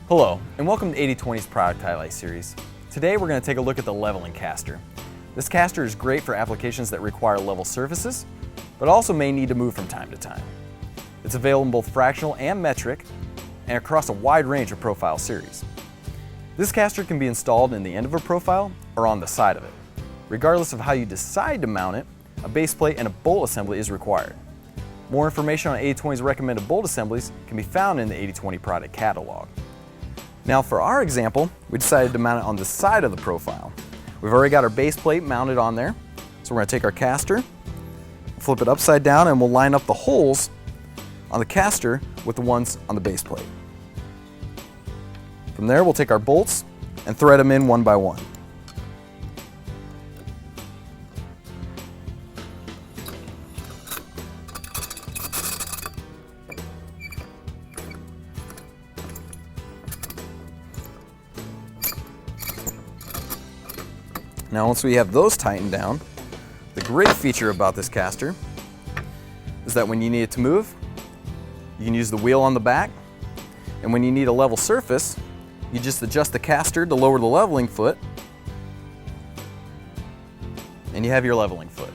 Hello, and welcome to 80/20's Product Highlight Series. Today we're going to take a look at the leveling caster. This caster is great for applications that require level surfaces, but also may need to move from time to time. It's available in both fractional and metric, and across a wide range of profile series. This caster can be installed in the end of a profile or on the side of it. Regardless of how you decide to mount it, a base plate and a bolt assembly is required. More information on 80/20's recommended bolt assemblies can be found in the 80/20 product catalog. Now for our example, we decided to mount it on the side of the profile. We've already got our base plate mounted on there, so we're going to take our caster, flip it upside down, and we'll line up the holes on the caster with the ones on the base plate. From there, we'll take our bolts and thread them in one by one. Now once we have those tightened down, the great feature about this caster is that when you need it to move, you can use the wheel on the back, and when you need a level surface, you just adjust the caster to lower the leveling foot, and you have your leveling foot.